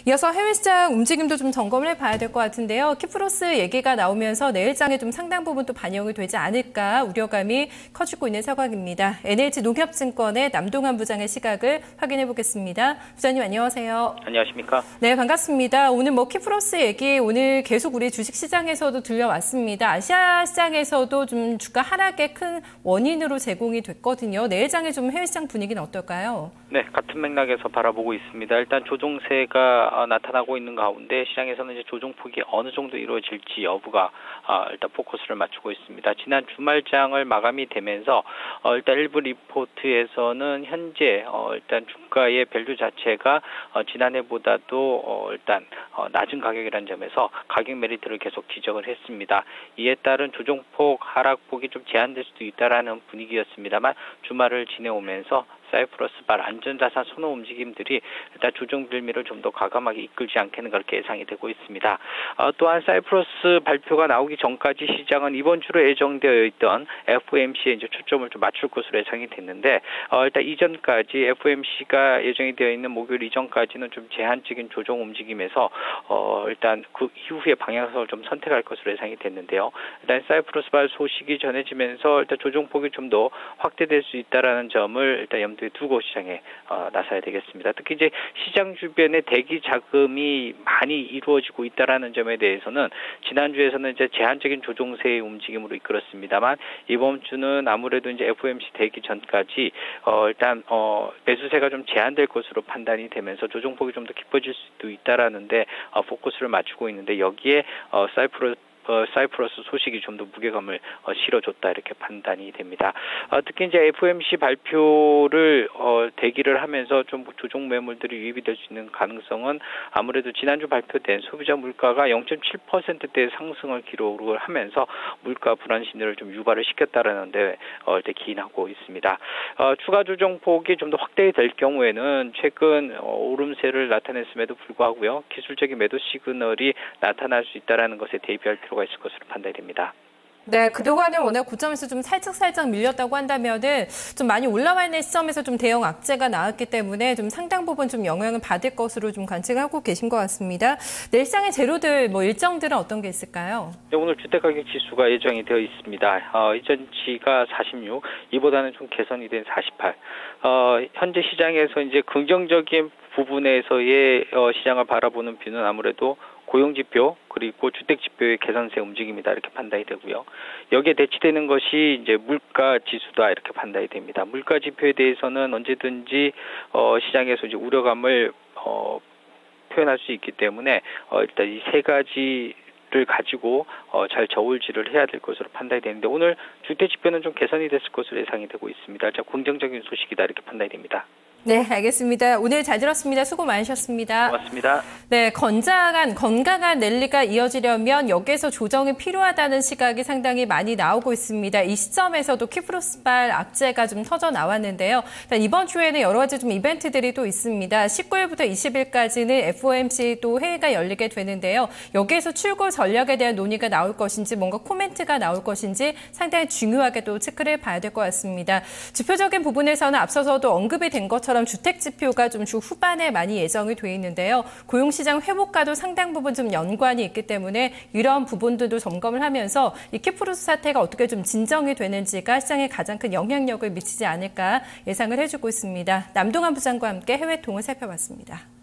이어서 해외 시장 움직임도 좀 점검을 해봐야 될 것 같은데요. 키프로스 얘기가 나오면서 내일장에 좀 상당 부분 또 반영이 되지 않을까 우려감이 커지고 있는 상황입니다. NH농협증권의 남동환 부장의 시각을 확인해 보겠습니다. 부장님 안녕하세요. 안녕하십니까? 네, 반갑습니다. 오늘 키프로스 얘기 오늘 계속 우리 주식시장에서도 들려왔습니다. 아시아 시장에서도 좀 주가 하락의 큰 원인으로 제공이 됐거든요. 내일장의 좀 해외 시장 분위기는 어떨까요? 네, 같은 맥락에서 바라보고 있습니다. 일단 조종세가 나타나고 있는 가운데 시장에서는 이제 조종폭이 어느 정도 이루어질지 여부가 일단 포커스를 맞추고 있습니다. 지난 주말장을 마감이 되면서 일단 일부 리포트에서는 현재 일단 주가의 밸류 자체가 지난해보다도 일단 낮은 가격이라는 점에서 가격 메리트를 계속 지적을 했습니다. 이에 따른 조종폭 하락폭이 좀 제한될 수도 있다라는 분위기였습니다만 주말을 지내오면서 사이프러스발 안전자산 선호 움직임들이 일단 조정 빌미를 좀 더 과감하게 이끌지 않겠는 그렇게 예상이 되고 있습니다. 또한 사이프러스 발표가 나오기 전까지 시장은 이번 주로 예정되어 있던 FOMC에 이제 초점을 좀 맞출 것으로 예상이 됐는데 일단 이전까지 FOMC가 예정이 되어 있는 목요일 이전까지는 좀 제한적인 조정 움직임에서 일단 그 이후의 방향성을 좀 선택할 것으로 예상이 됐는데요. 일단 사이프러스발 소식이 전해지면서 일단 조정폭이 좀 더 확대될 수 있다라는 점을 일단 염두에 두고 시장에 나서야 되겠습니다. 특히 이제 시장 주변에 대기 자금이 많이 이루어지고 있다라는 점에 대해서는 지난주에서는 이제 제한적인 조종세의 움직임으로 이끌었습니다만 이번 주는 아무래도 이제 FOMC 되기 전까지 일단 매수세가 좀 제한될 것으로 판단이 되면서 조정폭이 좀 더 깊어질 수도 있다라는데 포커스를 맞추고 있는데 여기에 사이프러스 소식이 좀 더 무게감을 실어줬다 이렇게 판단이 됩니다. 특히 이제 FOMC 발표를 대기를 하면서 좀 조정 매물들이 유입이 될 수 있는 가능성은 아무래도 지난주 발표된 소비자 물가가 0.7%대 상승을 기록을 하면서 물가 불안 신호를 좀 유발을 시켰다라는데 기인하고 있습니다. 추가 조정폭이 좀 더 확대될 경우에는 최근 오름세를 나타냈음에도 불구하고요 기술적인 매도 시그널이 나타날 수 있다라는 것에 대비할 필요가 있을 것으로 판단이 됩니다. 네, 그동안은 워낙 고점에서 좀 살짝 밀렸다고 한다면은 좀 많이 올라와 있는 시점에서 좀 대형 악재가 나왔기 때문에 좀 상당 부분 좀 영향을 받을 것으로 좀 관측하고 계신 것 같습니다. 내일 시장의 재료들 일정들은 어떤 게 있을까요? 네, 오늘 주택가격 지수가 예정이 되어 있습니다. 이전치가 46, 이보다는 좀 개선이 된 48. 현재 시장에서 이제 긍정적인 부분에서의 시장을 바라보는 뷰는 아무래도 고용지표 그리고 주택지표의 개선세 움직임이다 이렇게 판단이 되고요. 여기에 대치되는 것이 이제 물가지수다 이렇게 판단이 됩니다. 물가지표에 대해서는 언제든지 시장에서 이제 우려감을 표현할 수 있기 때문에 일단 이 세 가지를 가지고 잘 저울질을 해야 될 것으로 판단이 되는데 오늘 주택지표는 좀 개선이 됐을 것으로 예상이 되고 있습니다. 긍정적인 소식이다 이렇게 판단이 됩니다. 네, 알겠습니다. 오늘 잘 들었습니다. 수고 많으셨습니다. 고맙습니다. 네, 건강한 랠리가 이어지려면 여기에서 조정이 필요하다는 시각이 상당히 많이 나오고 있습니다. 이 시점에서도 키프로스발 악재가 좀 터져 나왔는데요. 이번 주에는 여러 가지 좀 이벤트들이 또 있습니다. 19일부터 20일까지는 FOMC 또 회의가 열리게 되는데요. 여기에서 출구 전략에 대한 논의가 나올 것인지 뭔가 코멘트가 나올 것인지 상당히 중요하게 또 체크를 봐야 될 것 같습니다. 지표적인 부분에서는 앞서서도 언급이 된 것처럼 주택 지표가 좀 주 후반에 많이 예정이 돼 있는데요. 고용시장 회복과도 상당 부분 좀 연관이 있기 때문에 이런 부분들도 점검을 하면서 이 키프로스 사태가 어떻게 좀 진정이 되는지가 시장에 가장 큰 영향력을 미치지 않을까 예상을 해주고 있습니다. 남동환 부장과 함께 해외 동을 살펴봤습니다.